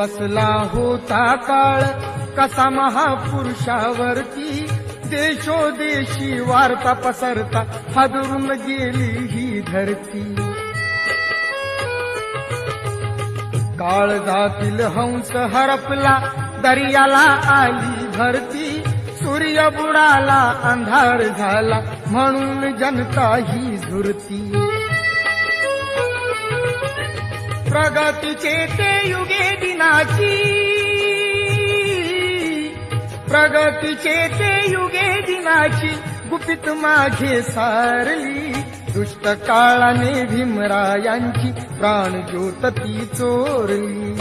कसला होता काळ कसा महापुरुषावरती देशोदेशी वार्ता पसरता हादरून गेली ही धरती काळजातील हंस हरपला दर्याला आली भरती सूर्य बुडाला अंधार झाला म्हणून जनता ही झुरती प्रगतीचे ते युगे दिनाची प्रगतीचे ते युगे दिनाची गुपित माझे सारली दुष्ट काळाने भीमरायांची प्राणज्योत ती चोरली